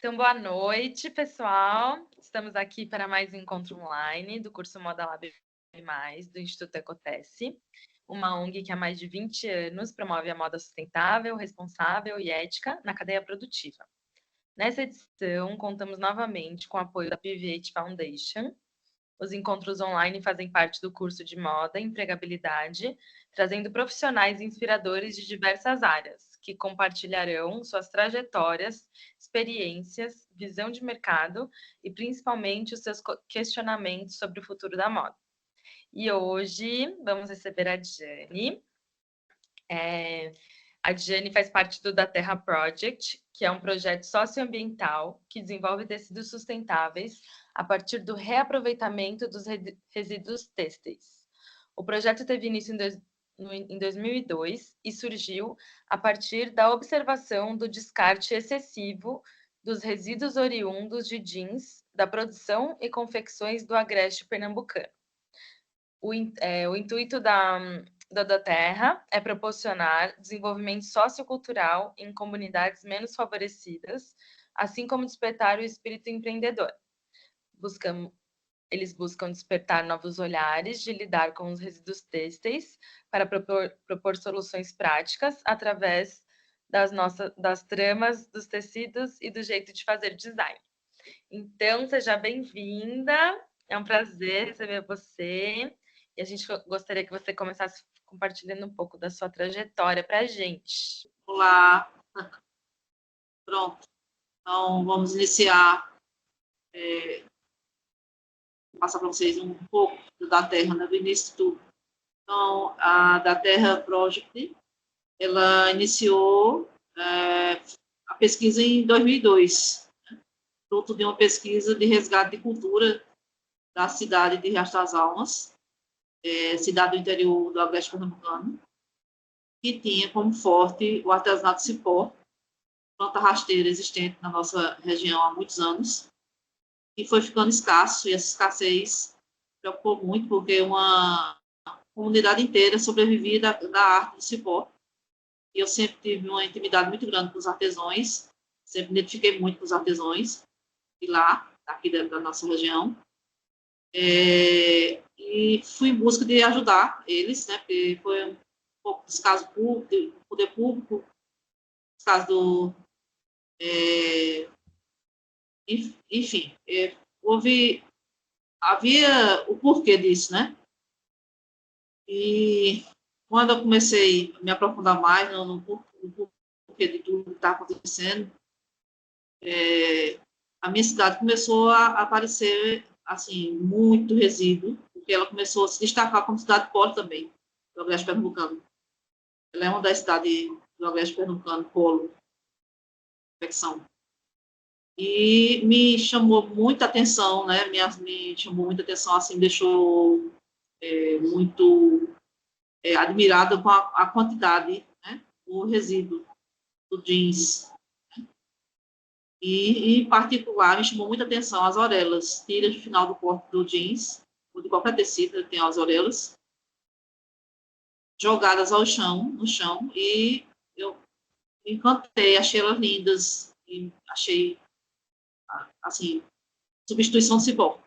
Então, boa noite, pessoal. Estamos aqui para mais um encontro online do curso Moda Lab Mais, do Instituto Ecotesse, uma ONG que há mais de 20 anos promove a moda sustentável, responsável e ética na cadeia produtiva. Nessa edição, contamos novamente com o apoio da PVH Foundation. Os encontros online fazem parte do curso de Moda e Empregabilidade, trazendo profissionais inspiradores de diversas áreas, que compartilharão suas trajetórias, experiências, visão de mercado e principalmente os seus questionamentos sobre o futuro da moda. E hoje vamos receber a Diane. A Diane faz parte do Da Terra Project, que é um projeto socioambiental que desenvolve tecidos sustentáveis a partir do reaproveitamento dos resíduos têxteis. O projeto teve início em 2002 e surgiu a partir da observação do descarte excessivo dos resíduos oriundos de jeans da produção e confecções do agreste pernambucano. O intuito da Terra é proporcionar desenvolvimento sociocultural em comunidades menos favorecidas, assim como despertar o espírito empreendedor. Eles buscam despertar novos olhares de lidar com os resíduos têxteis para propor soluções práticas através das tramas, dos tecidos e do jeito de fazer design. Então, seja bem-vinda, é um prazer receber você. E a gente gostaria que você começasse compartilhando um pouco da sua trajetória para a gente. Olá, pronto. Então, vamos iniciar, passar para vocês um pouco da Terra, né, do início de tudo. Então, a Da Terra Project, ela iniciou a pesquisa em 2002, fruto de uma pesquisa de resgate de cultura da cidade de Riacho das Almas, cidade do interior do Agreste Pernambucano, que tinha como forte o artesanato de cipó, planta rasteira existente na nossa região há muitos anos, e foi ficando escasso, e essa escassez preocupou muito, porque uma comunidade inteira sobrevivia da arte do cipó, e eu sempre tive uma intimidade muito grande com os artesãos, sempre me identifiquei muito com os artesãos de lá, aqui da nossa região, e fui em busca de ajudar eles, né, porque foi um pouco dos casos públicos, do poder público, dos casos do... enfim, havia o porquê disso, né? E quando eu comecei a me aprofundar mais no porquê de tudo que está acontecendo, a minha cidade começou a aparecer, assim, muito resíduo, porque ela começou a se destacar como cidade polo também, do Agreste Pernambucano. Ela é uma das cidades do Agreste Pernambucano, polo, confecção. E me chamou muita atenção, né? Me chamou muita atenção, assim, me deixou muito admirada com a quantidade, né, do resíduo do jeans. E, em particular, me chamou muita atenção as orelhas, tiras do final do corte do jeans, ou de qualquer tecido, tem as orelhas, jogadas ao chão, no chão, e eu me encantei, achei elas lindas, e achei, assim, substituição de cipó.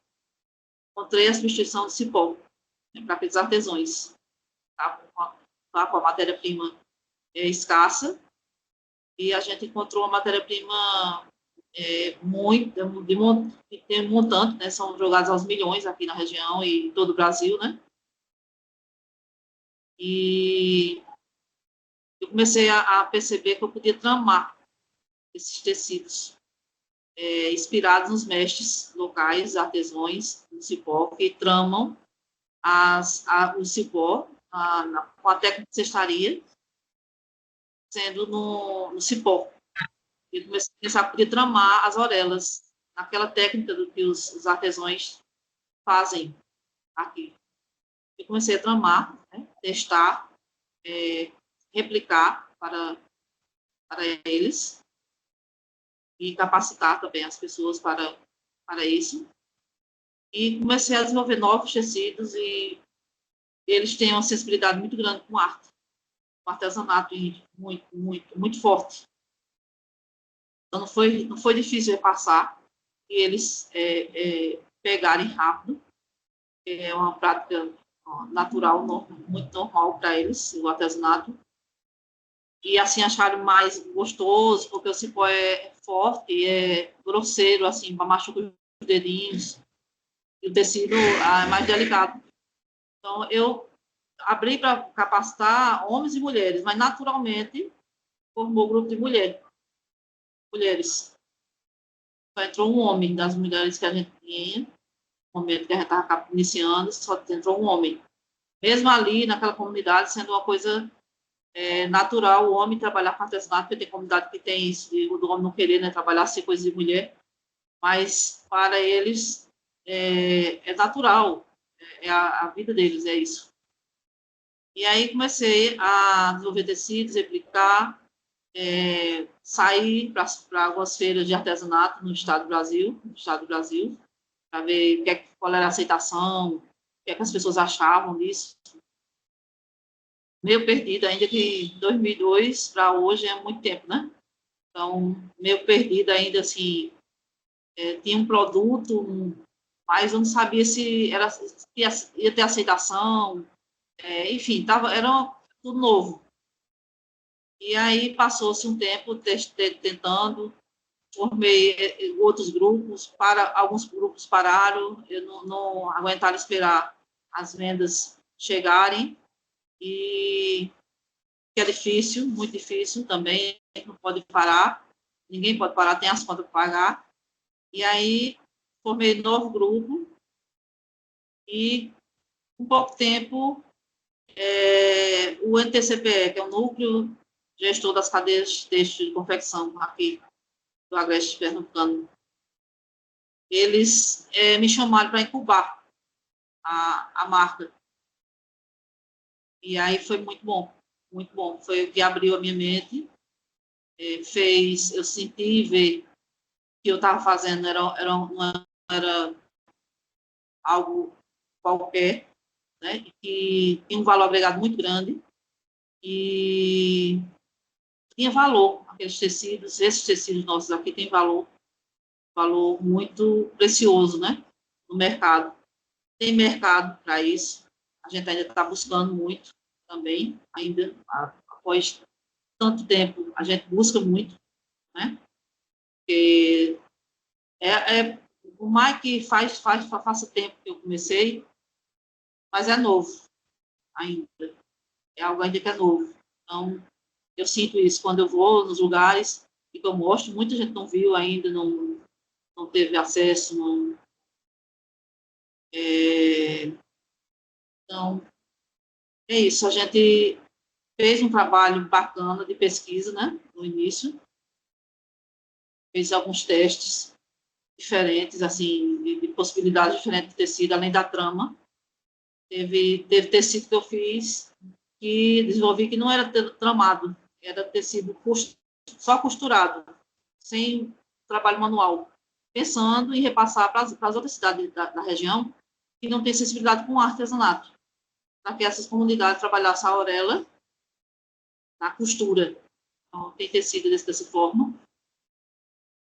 Encontrei a substituição de cipó, né, para aqueles artesãos, tá, com a matéria-prima escassa, e a gente encontrou uma matéria-prima muito, tem um montante, né, são jogados aos milhões aqui na região e em todo o Brasil, né, e eu comecei a perceber que eu podia tramar esses tecidos, inspirados nos mestres locais, artesãos do cipó, que tramam o cipó com a técnica de cestaria, sendo no cipó. Eu comecei a pensar que podia tramar as orelhas, naquela técnica do que os artesãos fazem aqui. Eu comecei a tramar, né, testar, replicar para eles e capacitar também as pessoas para isso. E comecei a desenvolver novos tecidos e eles têm uma sensibilidade muito grande com arte, com artesanato muito, muito, muito forte. Então, não foi difícil repassar e eles pegarem rápido. É uma prática natural, muito normal para eles, o artesanato. E assim acharam mais gostoso, porque o cipó é forte e é grosseiro, assim, para machucar os dedinhos. E o tecido é mais delicado. Então, eu abri para capacitar homens e mulheres, mas naturalmente formou grupo de mulheres. Só entrou um homem das mulheres que a gente tinha, no momento que a gente estava iniciando, só entrou um homem. Mesmo ali, naquela comunidade, sendo uma coisa natural o homem trabalhar com artesanato, porque tem comunidade que tem isso, do homem não querer, né, trabalhar sem coisa de mulher, mas para eles é natural, é a vida deles, é isso. E aí comecei a desenvolver tecidos, replicar, sair para algumas feiras de artesanato no estado do Brasil, para ver qual era a aceitação, o que é que as pessoas achavam disso. Meio perdida, ainda que 2002 para hoje é muito tempo, né? Então, meio perdida ainda, assim, tinha um produto, mas eu não sabia se ia ter aceitação, enfim, era tudo novo. E aí passou-se um tempo tentando, formei outros grupos, alguns grupos pararam, eu não aguentaram esperar as vendas chegarem, e que é difícil, muito difícil também, não pode parar, ninguém pode parar, tem as contas para pagar. E aí formei novo grupo e, em pouco tempo, o NTCPE, que é o Núcleo Gestor das Cadeias Têxtil de Confecção, aqui do Agreste Pernambucano, eles me chamaram para incubar a marca. E aí foi muito bom, muito bom. Foi o que abriu a minha mente, eu senti ver que eu estava fazendo não era algo qualquer, né, que tinha um valor agregado muito grande e tinha valor, aqueles tecidos, esses tecidos nossos aqui têm valor muito precioso, né, no mercado. Tem mercado para isso, a gente ainda está buscando muito também, ainda após tanto tempo, a gente busca muito, né, porque por mais que faça tempo que eu comecei, mas é novo ainda, é algo ainda que é novo. Então, eu sinto isso quando eu vou nos lugares e que eu mostro, muita gente não viu ainda, não teve acesso, não, então, é isso, a gente fez um trabalho bacana de pesquisa, né, no início, fez alguns testes diferentes, assim, de possibilidades diferentes de tecido, além da trama. Teve tecido que eu fiz, que desenvolvi que não era tramado, era tecido só costurado, sem trabalho manual, pensando em repassar para as outras cidades da região que não têm sensibilidade com artesanato, para que essas comunidades trabalhassem a orelha na costura. Então, tem tecido dessa forma.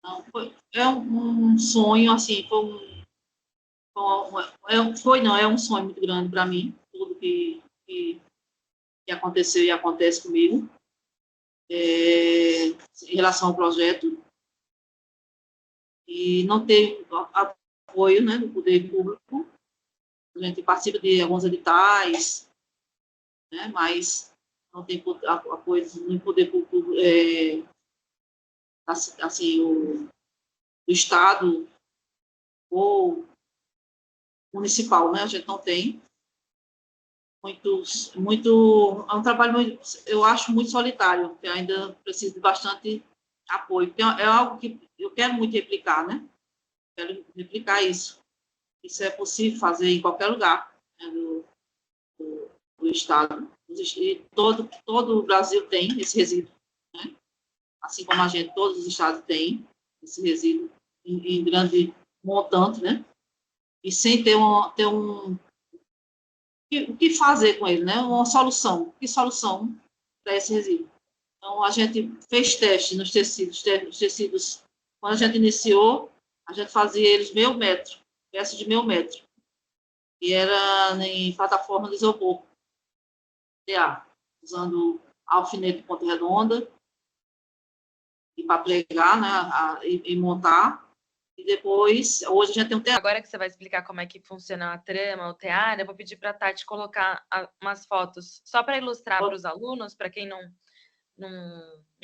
Então, é um sonho, assim, é um sonho muito grande para mim, tudo que aconteceu e acontece comigo, em relação ao projeto, e não ter apoio, né, do poder público. A gente participa de alguns editais, né, mas não tem apoio do poder público, assim, do Estado ou municipal, né, a gente não tem. É um trabalho, eu acho, muito solitário, que ainda precisa de bastante apoio, porque é algo que eu quero muito replicar, né? Quero replicar isso. Isso é possível fazer em qualquer lugar, né, do Estado. E todo o Brasil tem esse resíduo, né? Assim como a gente, todos os estados têm esse resíduo em grande montante, né? E sem ter o que fazer com ele, né? Uma solução. Que solução para esse resíduo? Então, a gente fez teste nos tecidos. Os tecidos, quando a gente iniciou, a gente fazia eles meio metro, peças de meio metro. E era em plataforma de isopor, TA, usando alfinete de ponta redonda, e para pregar, né, e montar. E depois, hoje a gente tem um TA. Agora que você vai explicar como é que funciona a trama, o tear, eu vou pedir para a Tati colocar umas fotos só para ilustrar para os alunos, para quem não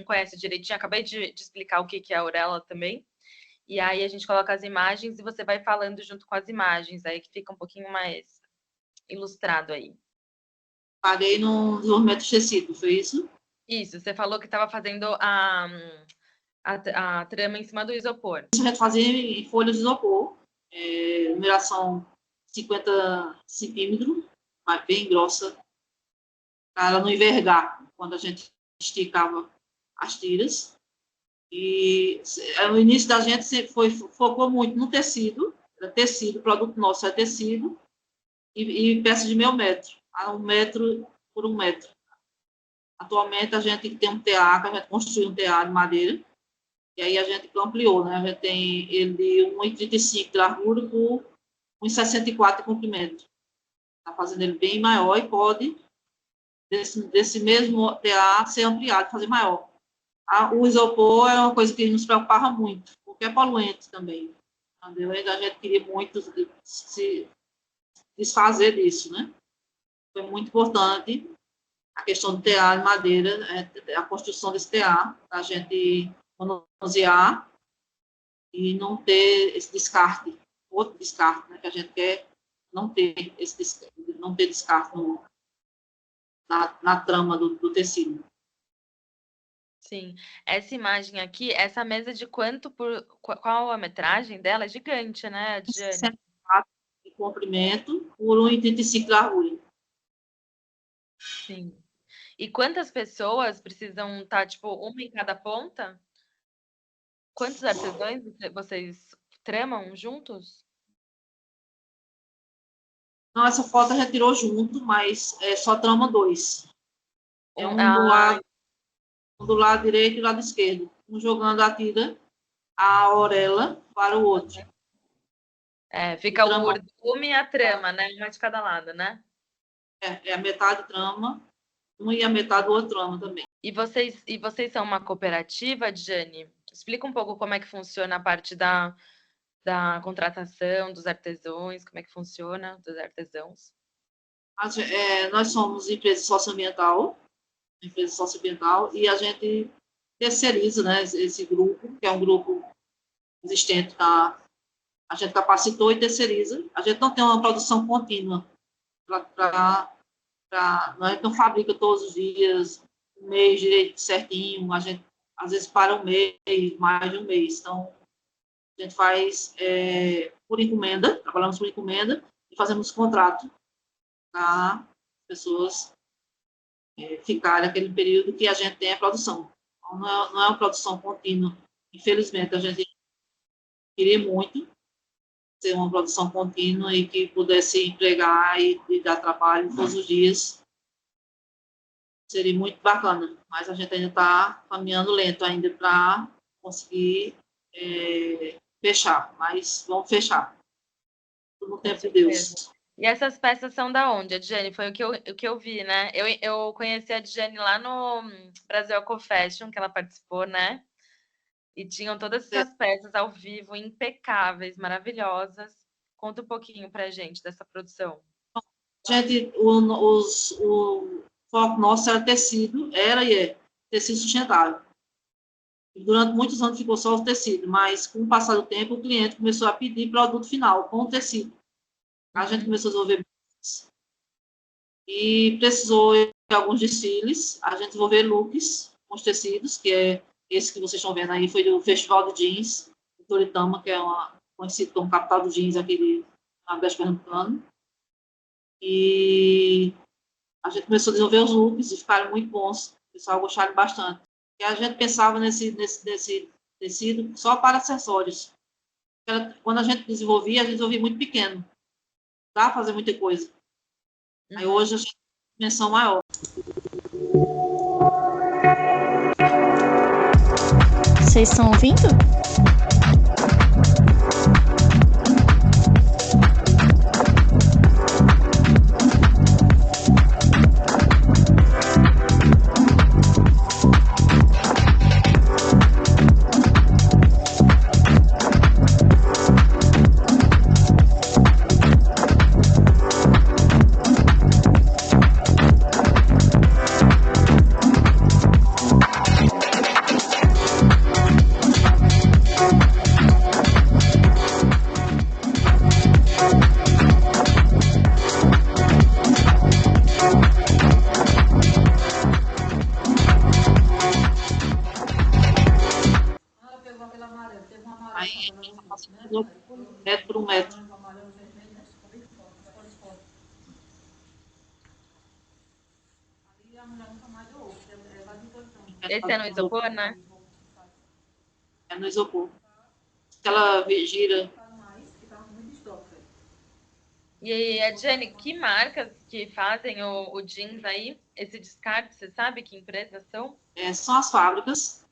conhece direitinho. Acabei de explicar o que é a Aurela também. E aí a gente coloca as imagens e você vai falando junto com as imagens, aí que fica um pouquinho mais ilustrado aí. Parei no desenvolvimento de tecido, foi isso? Isso, você falou que estava fazendo a trama em cima do isopor. Isso a gente fazia em folhas de isopor, numeração 50 centímetros, mas bem grossa, para ela não envergar quando a gente esticava as tiras. E o início da gente sempre focou muito no tecido, era tecido, o produto nosso é tecido, e peça de meio metro, a 1 metro por 1 metro. Atualmente a gente tem um TA, que a gente construiu um TA de madeira, e aí a gente ampliou, né? A gente tem ele de 1,35 de largura por 1,64 de comprimento. Está fazendo ele bem maior e pode, desse mesmo TA, ser ampliado, fazer maior. O isopor é uma coisa que nos preocupava muito, porque é poluente também. Entendeu? A gente queria muito se desfazer disso, né? Foi muito importante a questão do TA de madeira, a construção desse TA, para a gente manusear e não ter esse descarte, outro descarte, né, que a gente quer não ter não ter descarte na trama do tecido. Sim, essa imagem aqui, essa mesa de qual a metragem dela? É gigante, né, Diane? 64 de comprimento por 1,35 de largura. Sim. E quantas pessoas precisam estar, tipo, uma em cada ponta? Quantos artesãos vocês tramam juntos? Não, essa foto a gente tirou junto, mas só trama 2. É um do lado direito e do lado esquerdo. Um jogando a tira, a orelha para o outro. Fica o urdume e a trama, né? Uma de cada lado, né? É a metade trama, uma e a metade do outro trama também. E vocês são uma cooperativa, Jane? Explica um pouco como é que funciona a parte da contratação dos artesãos, como é que funciona dos artesãos. Nós somos empresa socioambiental, e a gente terceiriza, né, esse grupo, que é um grupo existente, a gente capacitou e terceiriza. A gente não tem uma produção contínua, a gente não fabrica todos os dias, um mês direito certinho, a gente às vezes para um mês, mais de um mês. Então, a gente faz por encomenda, trabalhamos por encomenda e fazemos contrato para pessoas ficarem aquele período que a gente tem a produção. Então, não é uma produção contínua. Infelizmente, a gente queria muito ser uma produção contínua e que pudesse empregar e dar trabalho todos os dias. Seria muito bacana, mas a gente ainda está caminhando lento ainda para conseguir fechar, mas vamos fechar. Tudo no tempo de Deus. E essas peças são da onde, Adjane? Foi o que eu vi, né? Eu conheci a Adjane lá no Brasil Eco Fashion, que ela participou, né? E tinham todas essas peças ao vivo, impecáveis, maravilhosas. Conta um pouquinho pra gente dessa produção. O foco nosso era tecido, e é tecido sustentável. E durante muitos anos ficou só o tecido, mas com o passar do tempo, o cliente começou a pedir produto final com o tecido. A gente começou a desenvolver e precisou de alguns desfiles, a gente desenvolver looks com os tecidos, que é esse que vocês estão vendo aí, foi do Festival de Jeans, do Toritama, que é conhecido como capital do jeans aqui de Nordeste Pernambucano. E a gente começou a desenvolver os looks e ficaram muito bons, o pessoal gostaram bastante. E a gente pensava nesse tecido só para acessórios. Quando a gente desenvolvia, a gente desenvolvia muito pequeno, dá para fazer muita coisa. Aí hoje a gente tem uma dimensão maior. Vocês estão ouvindo? Aí, metro por um metro. Esse é no isopor, né? É no isopor. Ela gira. E aí, Adjane, que marcas que fazem o jeans aí? Esse descarte, você sabe que empresas são? São as fábricas.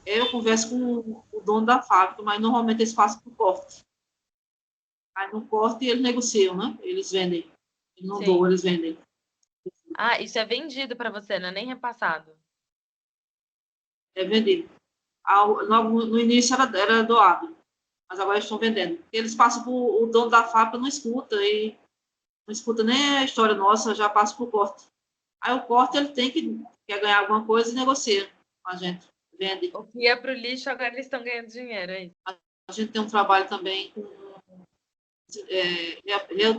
Eu converso com o dono da fábrica, mas normalmente eles passam por corte. Aí no corte eles negociam, né? Eles vendem. Eu não dou, eles vendem. Ah, isso é vendido para você, não é nem repassado? É vendido. No início era doado, mas agora eles estão vendendo. Eles passam por, o dono da fábrica não escuta, e não escuta nem a história nossa, já passa por corte. Aí o corte ele tem que quer ganhar alguma coisa e negocia com a gente, vende. O que ia para o lixo, agora eles estão ganhando dinheiro aí. A gente tem um trabalho também com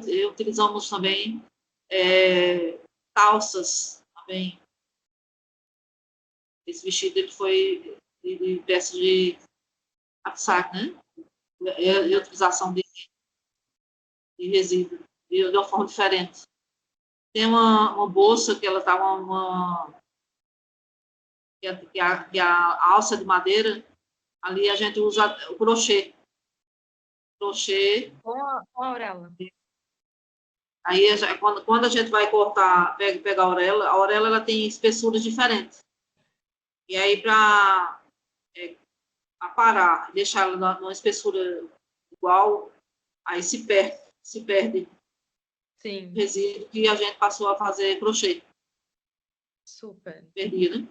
reutilizamos também calças também. Esse vestido ele foi de peça de upcycle, né? Reutilização de resíduo, de uma forma diferente. Tem uma bolsa que ela tá que a alça de madeira, ali a gente usa o crochê. Crochê. Com a orelha. Aí, quando a gente vai cortar, pegar a orelha ela tem espessuras diferentes. E aí, para aparar, deixar ela numa espessura igual, aí se perde Sim. o resíduo que a gente passou a fazer crochê. Super. Perdia, né?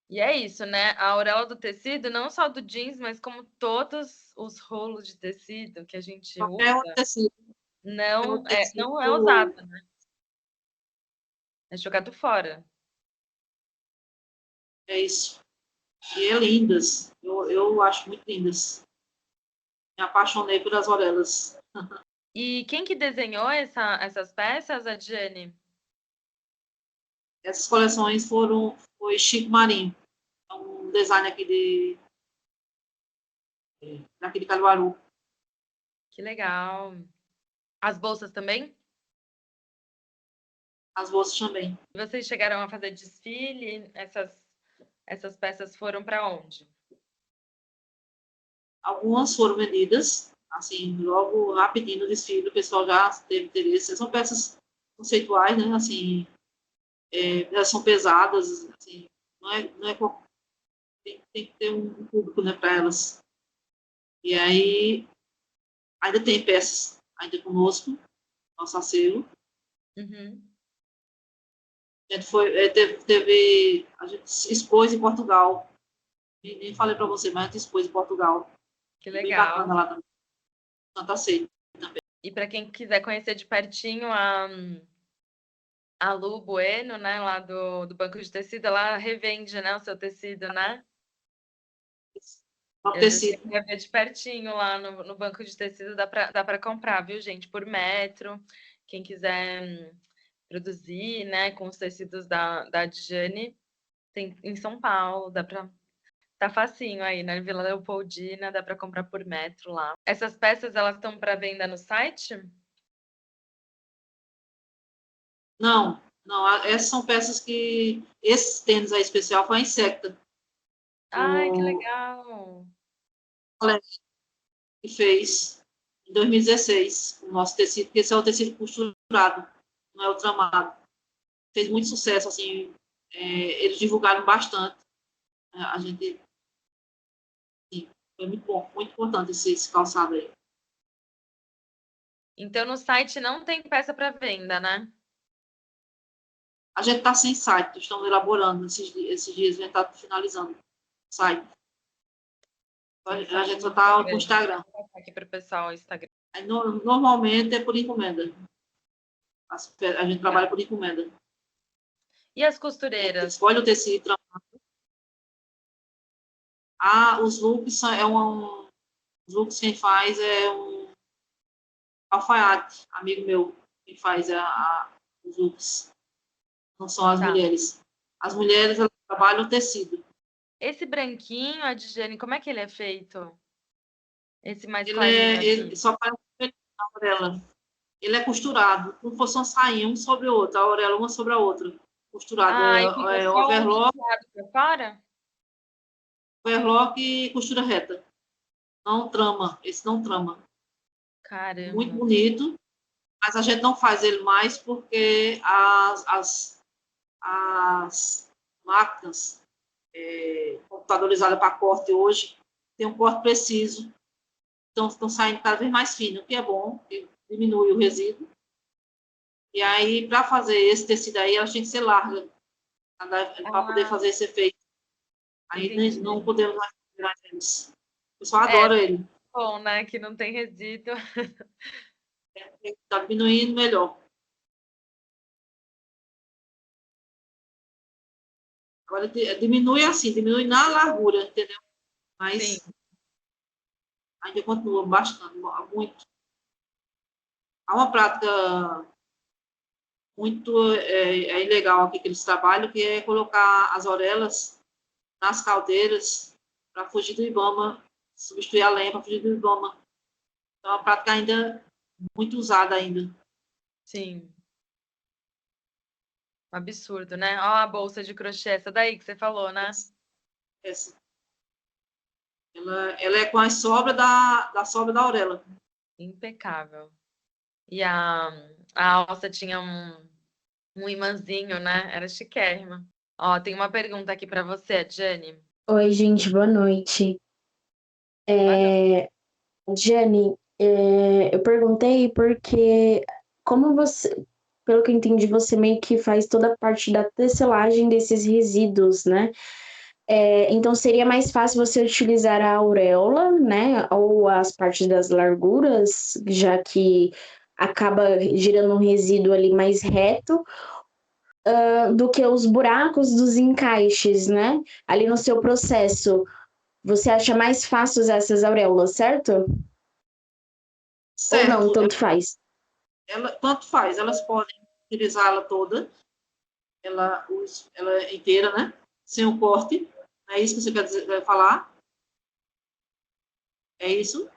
E é isso, né? A auréola do tecido, não só do jeans, mas como todos os rolos de tecido que a gente Qualquer usa, tecido. não é usado, né? É jogado fora. É isso. E é lindas. Eu acho muito lindas. Me apaixonei pelas orelhas. E quem que desenhou essas peças, Adjane? Essas coleções foi Chico Marinho, um design daqui de Caruaru. Que legal. As bolsas também? As bolsas também. Vocês chegaram a fazer desfile? Essas peças foram para onde? Algumas foram vendidas, assim, logo rapidinho no desfile, o pessoal já teve interesse. São peças conceituais, né? Assim, elas são pesadas, assim, tem que ter um público, né, para elas. E aí, ainda tem peças ainda conosco, nosso acervo. Uhum. A gente a gente expôs em Portugal. Nem falei para você, mas a gente expôs em Portugal. Que Bem legal. bacana lá também. Santa Ceia também. E para quem quiser conhecer de pertinho a Lu Bueno, né, lá do Banco de Tecido, ela revende, né, o seu tecido, né? O Eu já tecido. cheguei a ver de pertinho lá no Banco de Tecido, dá para comprar, viu, gente? Por metro. Quem quiser produzir, né, com os tecidos da Adjane, tem em São Paulo, dá para tá facinho aí, na Vila Leopoldina, dá para comprar por metro lá. Essas peças, elas estão para venda no site? Não, essas são peças que esses tênis aí especial foi a Insecta. Ai, que legal. Que fez em 2016 o nosso tecido, porque esse é o tecido costurado, não é o tramado. Fez muito sucesso, assim, eles divulgaram bastante. A gente Foi muito bom, muito importante esse calçado aí. Então, no site não tem peça para venda, né? A gente está sem site, estamos elaborando esses dias, a gente está finalizando o site. A gente só está com o Instagram. Vou passar aqui para o pessoal o Instagram. Aí, normalmente é por encomenda. A gente trabalha por encomenda. E as costureiras? Escolhe o tecido. Os looks os looks quem faz é um alfaiate, amigo meu, quem faz os looks. Não são as mulheres. As mulheres elas trabalham o tecido. Esse branquinho, Adjane, como é que ele é feito? Esse mais clarinho aqui. Ele só faz a auréola. Ele é costurado, como fosse uma sainha, um sobre o outro, a auréola uma sobre a outra. Costurada, E fica só overlock. para fora? Overlock e costura reta. Não trama, esse não trama. Caramba. Muito bonito, mas a gente não faz ele mais porque as máquinas computadorizadas para corte hoje tem um corte preciso, então estão saindo cada vez mais fino, o que é bom, que diminui o resíduo. E aí, para fazer esse tecido aí, ela tem que ser larga, para poder fazer esse efeito. Aí entendi. Não podemos mais tirar eles. O pessoal adora ele. Bom, né? Que não tem resíduo. Está diminuindo melhor. Agora, diminui assim, diminui na largura, entendeu? Mas sim, ainda continua bastante, muito. Há uma prática muito ilegal aqui que eles trabalham, que é colocar as auréolas nas caldeiras para fugir do Ibama, substituir a lenha para fugir do Ibama. Então, é uma prática ainda muito usada ainda. Sim. Absurdo, né? Ó, a bolsa de crochê, essa daí que você falou, né? Essa. Ela é com a sobra da sobra da auréola. Impecável. E a alça tinha um imãzinho, né? Era chiquérrima. Ó, tem uma pergunta aqui para você, Jane. Oi, gente, boa noite. Jane, eu perguntei porque, como você, pelo que eu entendi, você meio que faz toda a parte da tecelagem desses resíduos, né? Então seria mais fácil você utilizar a auréola, né? Ou as partes das larguras, já que acaba gerando um resíduo ali mais reto, do que os buracos dos encaixes, né? Ali no seu processo. Você acha mais fácil usar essas auréolas, certo? Certo. Ou não, tanto faz? Tanto faz. Elas podem utilizá-la toda, ela inteira, né? Sem o corte. É isso que você quer falar? É isso?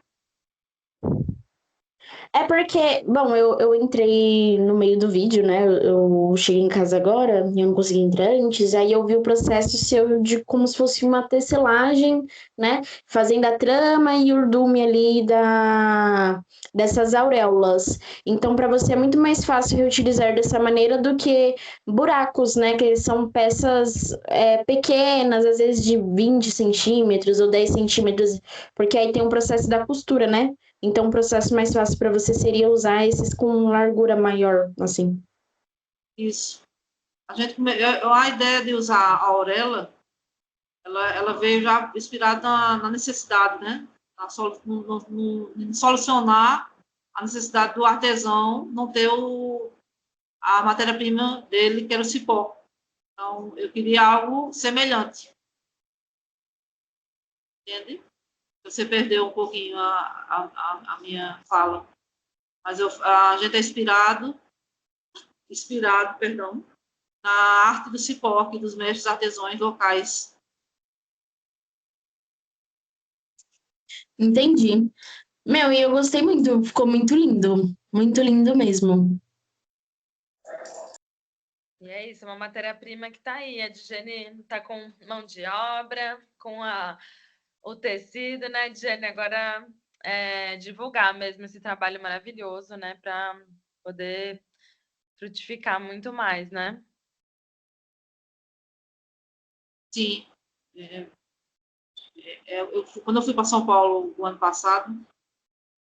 É porque, bom, eu entrei no meio do vídeo, né? Eu cheguei em casa agora e eu não consegui entrar antes. Aí eu vi o processo seu de como se fosse uma tecelagem, né? Fazendo a trama e urdume ali dessas auréolas. Então, para você é muito mais fácil reutilizar dessa maneira do que buracos, né? Que são peças pequenas, às vezes de 20 centímetros ou 10 centímetros, porque aí tem um processo da costura, né? Então, o processo mais fácil para você seria usar esses com largura maior, assim. Isso. A ideia de usar a auréola, ela veio já inspirada na necessidade, né? Em solucionar a necessidade do artesão não ter a matéria-prima dele, que era o cipó. Então, eu queria algo semelhante. Entende? Você perdeu um pouquinho a minha fala. Mas a gente é inspirado, perdão, na arte do cipó, aqui dos mestres artesãos locais. Entendi. Meu, e eu gostei muito, ficou muito lindo mesmo. E é isso, uma matéria-prima que tá aí. A Digene tá com mão de obra, com o tecido, né, Digene? Agora divulgar mesmo esse trabalho maravilhoso, né, para poder frutificar muito mais, né? Sim. Quando eu fui para São Paulo o ano passado,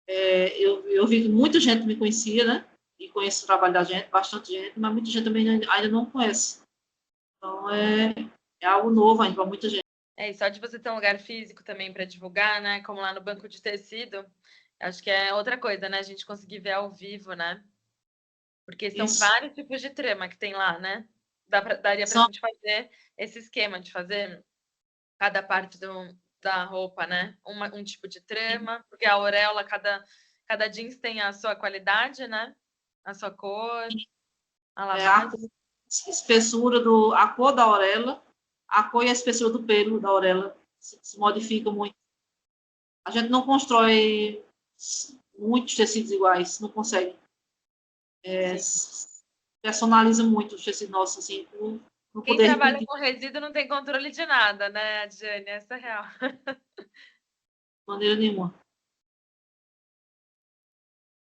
eu vi que muita gente me conhecia, né? E conheço o trabalho da gente, bastante gente, mas muita gente também ainda não conhece. Então, é algo novo ainda para muita gente. E só de você ter um lugar físico também para divulgar, né? Como lá no Banco de Tecido, acho que é outra coisa, né? A gente conseguir ver ao vivo, né? Porque são Isso. vários tipos de trama que tem lá, né? Daria pra São, gente fazer esse esquema de fazer cada parte da roupa, né? Um tipo de trama, porque a auréola, cada jeans tem a sua qualidade, né? A sua cor, a a lavagem. espessura a cor da auréola, a cor e a espessura do pelo da auréola se modificam muito. A gente não constrói muitos tecidos iguais, não consegue. Personaliza muito os tecidos nossos, assim, no Quem poder trabalha de com resíduo não tem controle de nada, né, Jane? Essa é real. maneira nenhuma.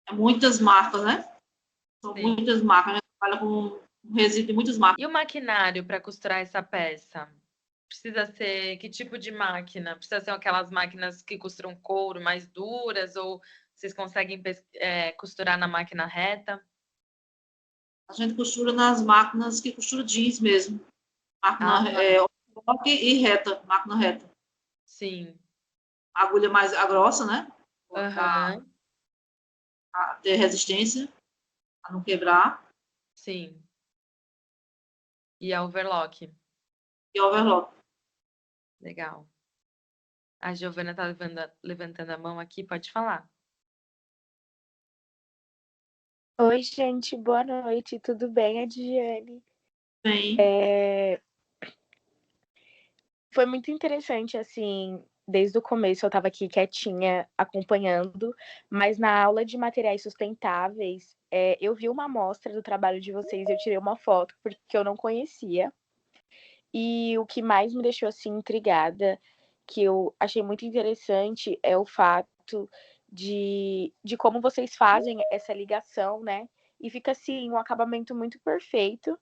É muitas marcas, né? São Sim. muitas marcas. A gente trabalha com resíduo de muitas marcas. E o maquinário para costurar essa peça? Precisa ser que tipo de máquina? Precisa ser aquelas máquinas que costuram couro mais duras ou vocês conseguem costurar na máquina reta? A gente costura nas máquinas que costura jeans mesmo. Ah, Máquina e reta, máquina reta. sim. A agulha mais grossa, né? Para Aham, ter resistência, para não quebrar. sim. E a overlock? E overlock. Legal. A Giovana está levantando a mão aqui, pode falar. Oi, gente, boa noite, tudo bem, Adriane? Bem, Foi muito interessante, assim, desde o começo eu estava aqui quietinha, acompanhando, mas na aula de materiais sustentáveis, eu vi uma amostra do trabalho de vocês, eu tirei uma foto, porque eu não conhecia, e o que mais me deixou, assim, intrigada, que eu achei muito interessante, é o fato de como vocês fazem essa ligação, né? E fica, assim, um acabamento muito perfeito.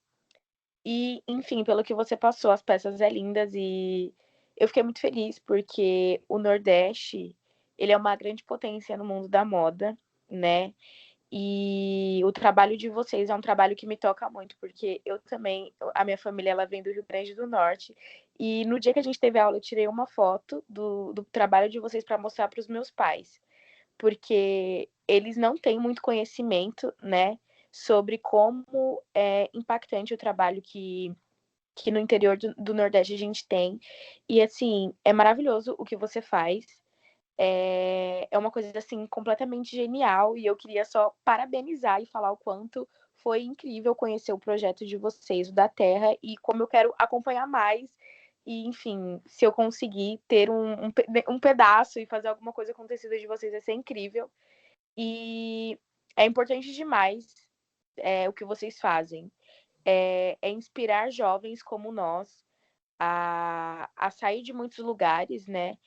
E, enfim, pelo que você passou, as peças é lindas e eu fiquei muito feliz porque o Nordeste, ele é uma grande potência no mundo da moda, né? E o trabalho de vocês é um trabalho que me toca muito, porque eu também, a minha família, ela vem do Rio Grande do Norte, e no dia que a gente teve aula, eu tirei uma foto do trabalho de vocês para mostrar para os meus pais, porque eles não têm muito conhecimento, né, sobre como é impactante o trabalho que no interior do Nordeste a gente tem. E assim, é maravilhoso o que você faz. É uma coisa assim completamente genial e eu queria só parabenizar e falar o quanto foi incrível conhecer o projeto de vocês, o da Terra, e como eu quero acompanhar mais. E, enfim, se eu conseguir ter um pedaço e fazer alguma coisa com o tecido de vocês, vai ser incrível. E é importante demais o que vocês fazem. É inspirar jovens como nós a sair de muitos lugares, né?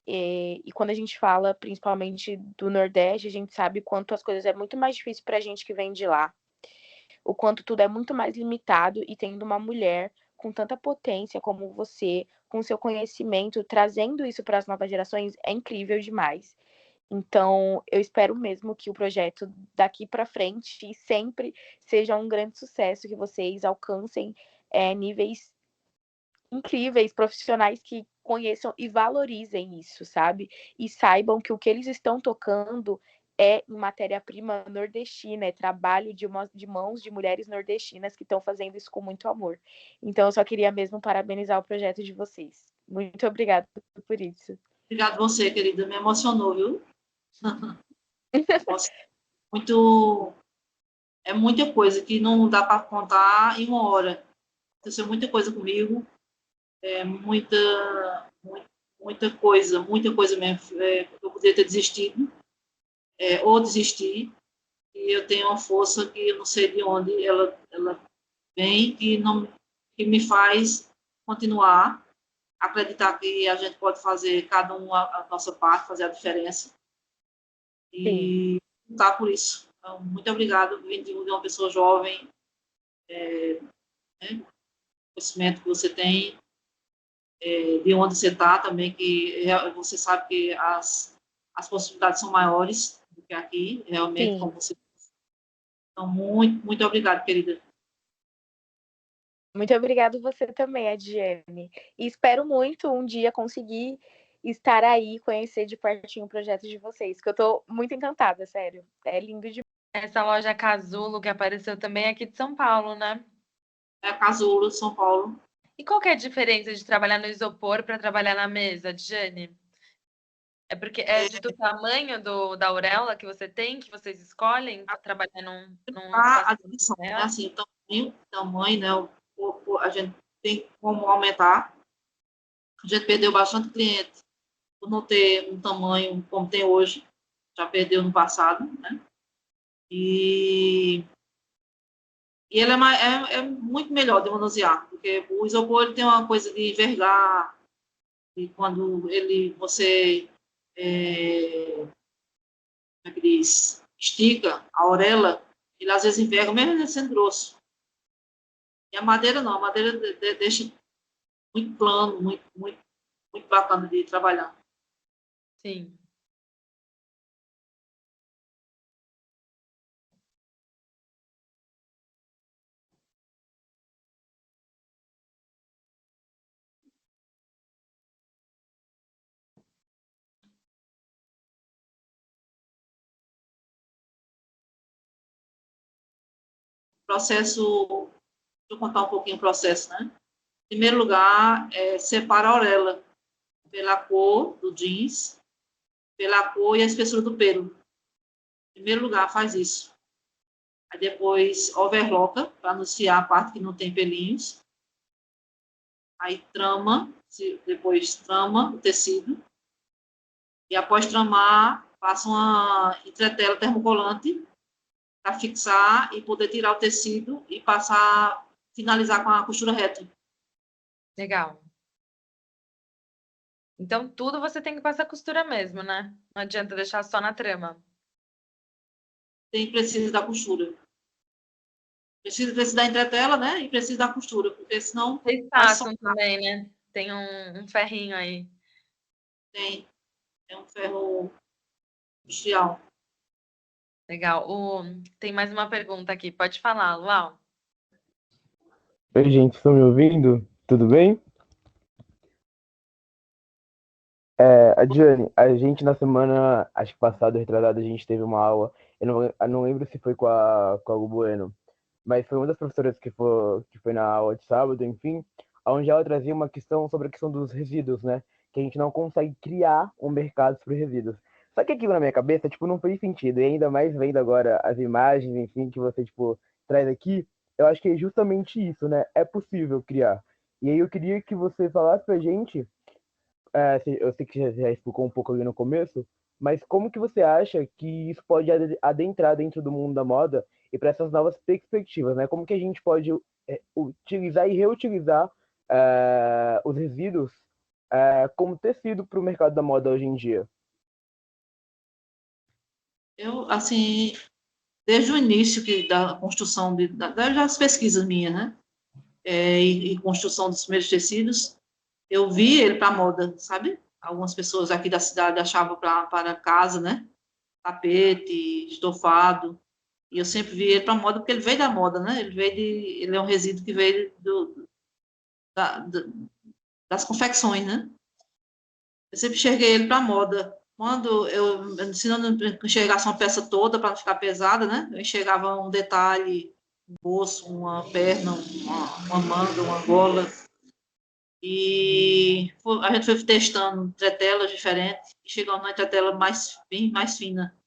E quando a gente fala principalmente do Nordeste, a gente sabe quanto as coisas é muito mais difícil para a gente que vem de lá, o quanto tudo é muito mais limitado e tendo uma mulher com tanta potência como você, com seu conhecimento, trazendo isso para as novas gerações, é incrível demais. Então, eu espero mesmo que o projeto daqui para frente e sempre seja um grande sucesso, que vocês alcancem níveis incríveis, profissionais que conheçam e valorizem isso, sabe? E saibam que o que eles estão tocando é em matéria-prima nordestina, é trabalho de mãos de mulheres nordestinas que estão fazendo isso com muito amor. Então, eu só queria mesmo parabenizar o projeto de vocês. Muito obrigada por isso. obrigado você, querida. Me emocionou, viu? Nossa, muito, é muita coisa que não dá para contar em uma hora. Aconteceu muita coisa comigo, muita, muita coisa mesmo. Eu poderia ter desistido, ou desistir, e eu tenho uma força que eu não sei de onde ela vem, que me faz continuar, acreditar que a gente pode fazer cada um a nossa parte, fazer a diferença, Sim. e lutar por isso. Então, muito obrigado, vindo de uma pessoa jovem, né, o conhecimento que você tem, de onde você está também, que você sabe que as possibilidades são maiores do que aqui, realmente, Sim. como você. Então, muito, muito obrigada, querida. Muito obrigada você também, Adiane. E espero muito um dia conseguir estar aí, conhecer de pertinho o projeto de vocês, que eu tô muito encantada, sério. É lindo demais. Essa loja Casulo que apareceu também é aqui de São Paulo, né? É a Casulo, São Paulo. E qual que é a diferença de trabalhar no isopor para trabalhar na mesa, Jane? É porque é do tamanho da auréola que você tem, que vocês escolhem para trabalhar num espaço A dimensão, né? maior? Assim, o tamanho, né? A gente tem como aumentar. A gente perdeu bastante cliente por não ter um tamanho como tem hoje. Já perdeu no passado, né? E ele é muito melhor de manusear, porque o isopor ele tem uma coisa de envergar, e quando você, como é que diz, estica a orelha, ele às vezes enverga, mesmo ele sendo grosso. E a madeira não, a madeira deixa muito plano, muito, muito, muito bacana de trabalhar. Sim. Processo, deixa eu contar um pouquinho o processo, né? Em primeiro lugar, separa a orelha pela cor do jeans, pela cor e a espessura do pelo. Em primeiro lugar, faz isso. Aí depois overloca, para anunciar a parte que não tem pelinhos. Aí trama, depois trama o tecido. E após tramar, passa uma entretela termocolante para fixar e poder tirar o tecido e passar, finalizar com a costura reta. Legal. Então, tudo você tem que passar costura mesmo, né? Não adianta deixar só na trama. Precisa da costura. Precisa da entretela, né? E precisa da costura, porque senão Vocês vai passam soltar. também, né? Tem um ferrinho aí. Tem. É um ferro industrial. Legal. Tem mais uma pergunta aqui. Pode falar, Lau. Oi, gente, estão me ouvindo? Tudo bem? Adiane, a gente na semana, acho que passada, retrasada, a gente teve uma aula, eu não lembro se foi com a Lu Bueno, mas foi uma das professoras que foi na aula de sábado, enfim, onde ela trazia uma questão sobre a questão dos resíduos, né? Que a gente não consegue criar um mercado para os resíduos. Só que aquilo na minha cabeça, tipo, não fez sentido, e ainda mais vendo agora as imagens, enfim, que você, tipo, traz aqui, eu acho que é justamente isso, né? É possível criar. E aí eu queria que você falasse pra gente eu sei que já explicou um pouco ali no começo, mas como que você acha que isso pode adentrar dentro do mundo da moda e para essas novas perspectivas, né? Como que a gente pode utilizar e reutilizar os resíduos como tecido para o mercado da moda hoje em dia? Eu, assim, desde o início da construção das pesquisas minhas, né? E construção dos primeiros tecidos, eu vi ele para moda, sabe? Algumas pessoas aqui da cidade achavam para casa, né? Tapete, estofado. E eu sempre vi ele para moda porque ele veio da moda, né? Ele é um resíduo que veio da, das confecções, né? Eu sempre enxerguei ele para moda. Quando se não enxergasse uma peça toda para não ficar pesada, né? Eu enxergava um detalhe, um bolso, uma perna, uma manga, uma gola. E a gente foi testando entretelas diferentes e chegou numa entretela bem mais fina.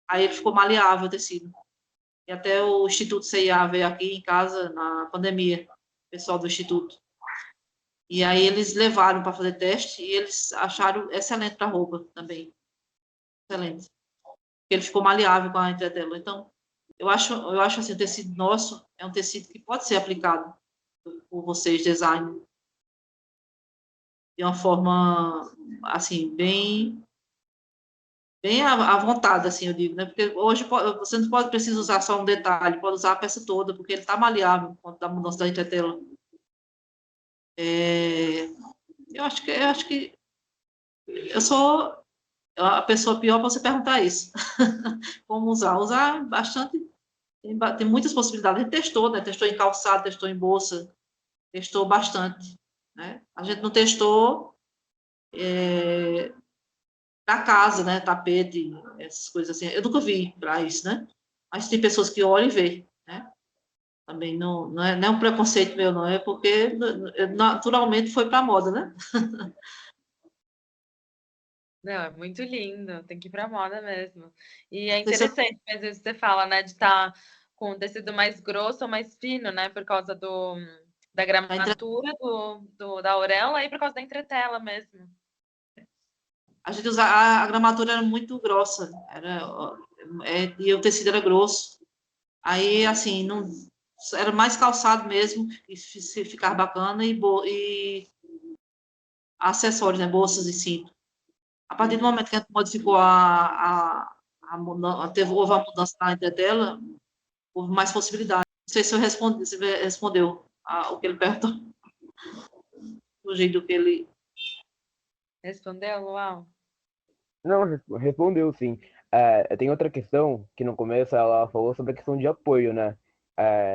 Aí ele ficou maleável o tecido. E até o Instituto CIA veio aqui em casa na pandemia, o pessoal do Instituto. E aí eles levaram para fazer teste e eles acharam excelente para roupa também. Excelente. Ele ficou maleável com a entretela. Então, eu acho assim, o tecido nosso é um tecido que pode ser aplicado por vocês, design, de uma forma, assim, bem à vontade, assim, eu digo, né? Porque hoje você não precisa usar só um detalhe, pode usar a peça toda, porque ele está maleável quanto da mudança da entretela. Eu acho que eu sou a pessoa pior para você perguntar isso. Como usar? Usar bastante, tem muitas possibilidades. A gente testou, né? Testou em calçado, testou em bolsa, testou bastante, né? A gente não testou para casa, né? Tapete, essas coisas assim. Eu nunca vi para isso, né? Mas tem pessoas que olham e vê, né? Também não é um preconceito meu, não, é porque naturalmente foi para moda, né? Não, é muito lindo, tem que ir pra moda mesmo. E é Não sei se eu- interessante, às vezes você fala, né, de estar com o tecido mais grosso ou mais fino, né, por causa da gramatura da auréola e por causa da entretela mesmo. A gente usa, a gramatura era muito grossa, e o tecido era grosso. Aí, assim, não, era mais calçado mesmo, e se ficar bacana, e acessórios, né, bolsas e cinto. A partir do momento que a gente modificou houve a mudança na entretela, houve mais possibilidades. Não sei se eu respondi, se respondeu o que ele perguntou, do jeito que ele... Respondeu, Luau? Não, respondeu sim. Tem outra questão que no começo ela falou sobre a questão de apoio, né?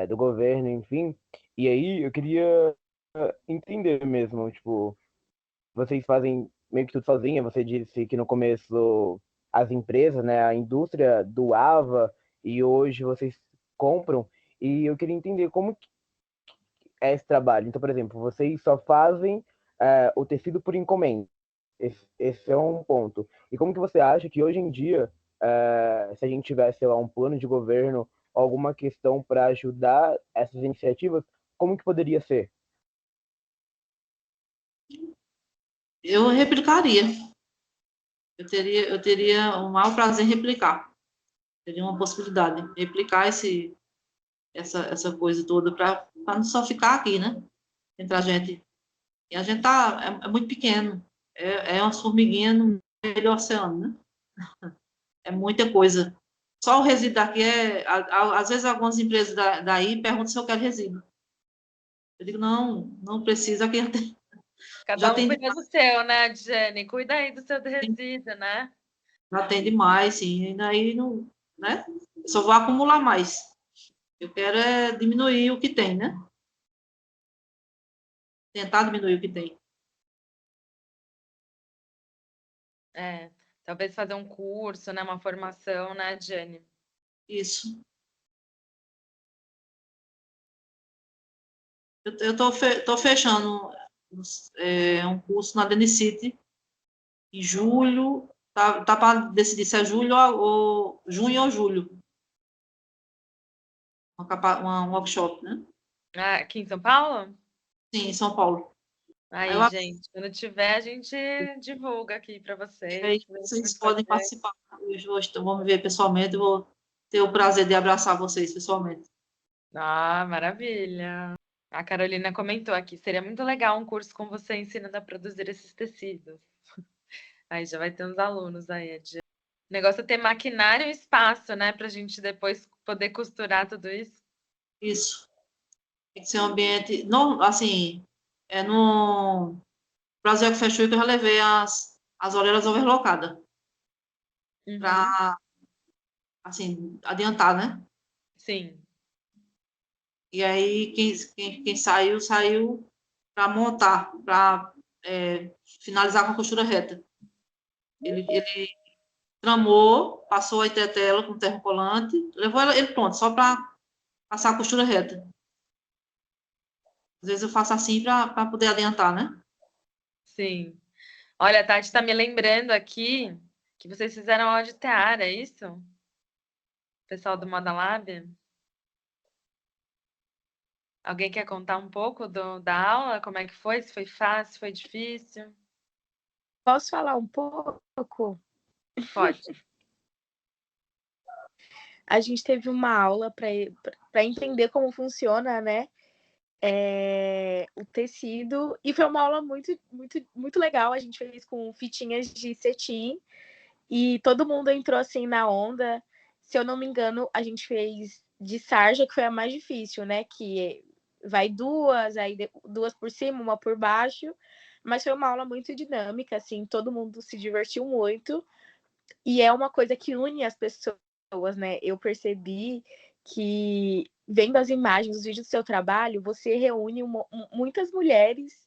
Do governo, enfim. E aí eu queria entender mesmo, tipo, vocês fazem meio que tudo sozinha. Você disse que no começo as empresas, né, a indústria doava e hoje vocês compram. E eu queria entender como que é esse trabalho. Então, por exemplo, vocês só fazem o tecido por encomenda. Esse é um ponto. E como que você acha que hoje em dia, se a gente tivesse, sei lá, um plano de governo, alguma questão para ajudar essas iniciativas, como que poderia ser? Eu replicaria. Eu teria o maior prazer em replicar. Teria uma possibilidade de replicar essa coisa toda para não só ficar aqui, né? Entre a gente. E a gente é muito pequeno. É umas formiguinhas no meio do oceano, né? É muita coisa. Só o resíduo daqui às vezes algumas empresas daí perguntam se eu quero resíduo. Eu digo, não, não precisa, aqui já Cada um tem, cuida do seu, né, Jenny? Cuida aí do seu resíduo, né? já tem demais, sim. E daí não, né? Eu só vou acumular mais. Eu quero diminuir o que tem, né? Tentar diminuir o que tem. É, talvez fazer um curso, né, uma formação, né, Jenny? Isso. Eu tô fechando um curso na Denicity em julho. Tá para decidir se é julho ou junho ou julho. Um workshop, né? Ah, aqui em São Paulo? Sim, em São Paulo. Aí, Aí, gente, quando tiver, a gente divulga aqui para aí vocês. vocês podem participar. Vamos ver pessoalmente. Eu vou ter o prazer de abraçar vocês pessoalmente. Ah, maravilha. A Carolina comentou aqui, seria muito legal um curso com você ensinando a produzir esses tecidos. Aí já vai ter uns alunos aí. O negócio é ter maquinário e espaço, né, para a gente depois poder costurar tudo isso. Isso. Tem que ser um ambiente. Não, assim, no Brasil que fechou que eu já levei as orelhas overlocadas. Uhum, Para, assim, adiantar, né? sim. E aí, quem saiu para montar, para finalizar com a costura reta. Ele tramou, passou a tetela com termocolante, levou ele pronto, só para passar a costura reta. Às vezes eu faço assim para poder adiantar, né? Sim. Olha, a Tati está me lembrando aqui que vocês fizeram aula de tear, é isso? Pessoal do Moda Lab? Alguém quer contar um pouco da aula? Como é que foi? Se foi fácil, foi difícil? Posso falar um pouco? Pode. A gente teve uma aula para entender como funciona, né? O tecido, e foi uma aula muito, muito, muito legal. A gente fez com fitinhas de cetim e todo mundo entrou assim na onda. Se eu não me engano, a gente fez de sarja, que foi a mais difícil, né? Que vai duas, aí duas por cima, uma por baixo. mas foi uma aula muito dinâmica, assim, todo mundo se divertiu muito, e é uma coisa que une as pessoas, né? Eu percebi que, vendo as imagens, os vídeos do seu trabalho, você reúne muitas mulheres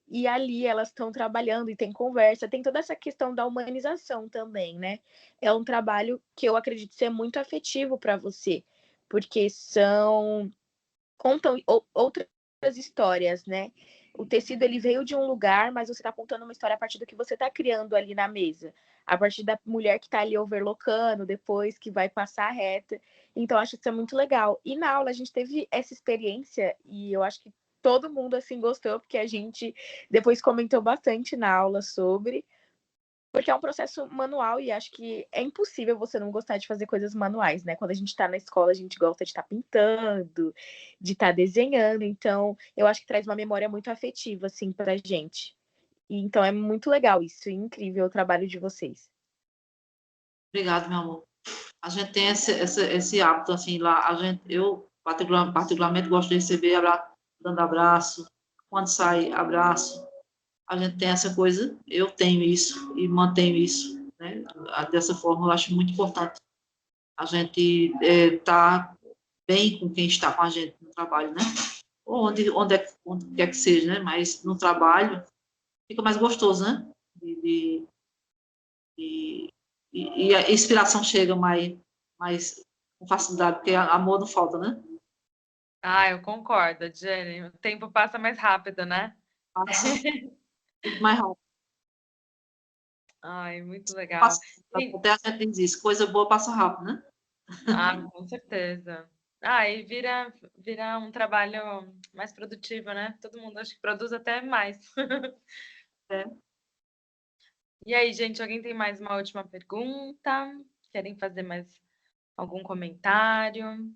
e ali elas estão trabalhando e tem conversa, tem toda essa questão da humanização também, né? É um trabalho que eu acredito ser muito afetivo para você, porque contam outras histórias, né? O tecido ele veio de um lugar, mas você está contando uma história a partir do que você está criando ali na mesa, a partir da mulher que está ali overlocando, depois que vai passar a reta. Então, acho que isso é muito legal. E na aula a gente teve essa experiência e eu acho que todo mundo assim gostou, porque a gente depois comentou bastante na aula sobre. Porque é um processo manual e acho que é impossível você não gostar de fazer coisas manuais, né? Quando a gente está na escola, a gente gosta de estar pintando, de estar desenhando. Então, eu acho que traz uma memória muito afetiva, assim, pra gente. E, então, é muito legal isso, e incrível o trabalho de vocês. Obrigado, meu amor. A gente tem esse hábito, assim, lá, eu particularmente gosto de receber, dando abraço, quando sai, abraço. A gente tem essa coisa, eu tenho isso e mantenho isso, né? Dessa forma, eu acho muito importante a gente tá bem com quem está com a gente no trabalho, né? Ou onde quer que seja, né? Mas no trabalho fica mais gostoso, né? De, de, e a inspiração chega mais com facilidade, porque amor não falta, né? Ah, eu concordo, Jenny. O tempo passa mais rápido, né? Passa muito mais rápido. Ai, muito legal. Passa, até a gente diz isso, coisa boa passa rápido, né? Ah, com certeza. Ah, e vira um trabalho mais produtivo, né? Todo mundo acho que produz até mais. É. E aí, gente, alguém tem mais uma última pergunta? Querem fazer mais algum comentário?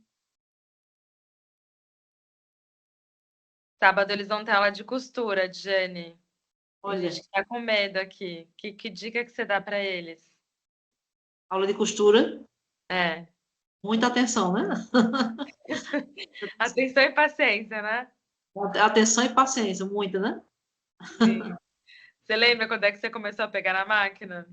Sábado eles vão ter aula de costura, Jenny. Tem Olha, gente que tá com medo aqui. Que dica que você dá para eles? aula de costura, É. muita atenção, né? Atenção e paciência, né? Atenção e paciência, muita, né? Sim. Você lembra quando é que você começou a pegar na máquina?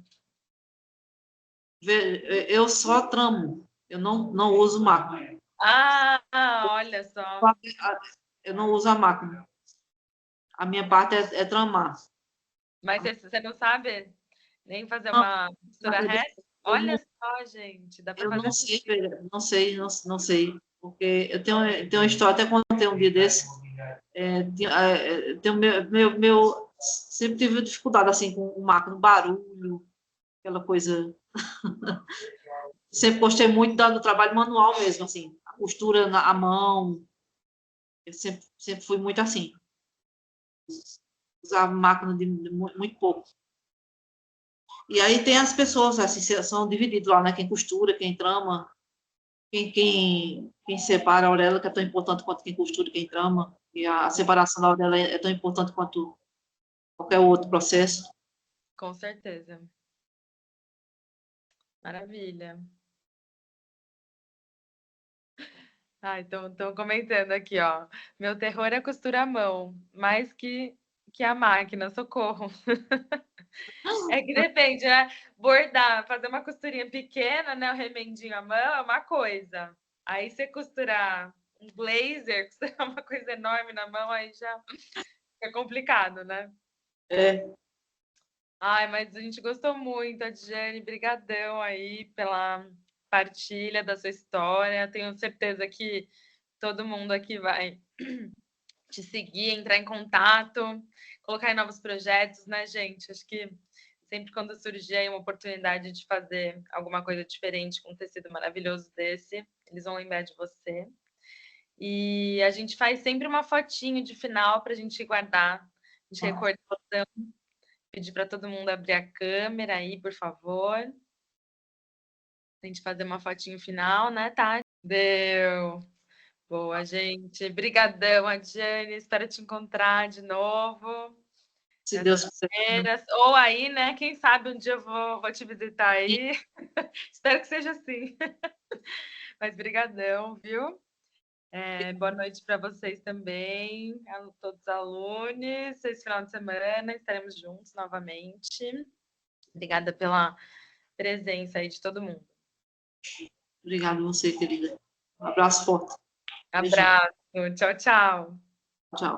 Eu só tramo, eu não uso máquina. Ah, olha só. Eu não uso a máquina. A minha parte é tramar. Mas você não sabe nem fazer Não, uma costura reta? eu Olha não, só, gente, dá para eu não fazer sei, tudo. não sei, porque eu tenho uma história, até contei um dia desse, tenho sempre tive dificuldade, assim, com o máquina, barulho, aquela coisa. Sempre gostei muito do trabalho manual mesmo, assim, a costura à mão, eu sempre fui muito assim, usava máquina de muito pouco. E aí tem as pessoas, assim, são divididos lá, né? Quem costura, quem trama, quem separa a auréola, que é tão importante quanto quem costura e quem trama. E a separação da auréola é tão importante quanto qualquer outro processo. Com certeza. Maravilha. Ah, então estão comentando aqui, ó. Meu terror é costura à mão, mais que a máquina, socorro. É que depende, né? Bordar, fazer uma costurinha pequena, né? O remendinho à mão é uma coisa. Aí você costurar um blazer, que é uma coisa enorme na mão, aí já fica complicado, né? É, Ai, mas a gente gostou muito, Adjane. Brigadão aí pela partilha da sua história. Tenho certeza que todo mundo aqui vai te seguir, entrar em contato, colocar em novos projetos, né, gente? Acho que sempre quando surgir aí uma oportunidade de fazer alguma coisa diferente com um tecido maravilhoso desse, eles vão lembrar de você. E a gente faz sempre uma fotinho de final para a gente guardar, de recordação. Pedir para todo mundo abrir a câmera aí, por favor. A gente fazer uma fotinho final, né, Tati? Deu. Boa, gente. Brigadão, Adjane. Espero te encontrar de novo se nessas Deus quiser. feiras. Ou aí, né? Quem sabe um dia eu vou te visitar aí. Espero que seja assim. Mas brigadão, viu? Boa noite para vocês também, a todos os alunos. Esse final de semana estaremos juntos novamente. Obrigada pela presença aí de todo mundo. Obrigada a você, querida. Um abraço forte. Abraço. Tchau, tchau. Tchau.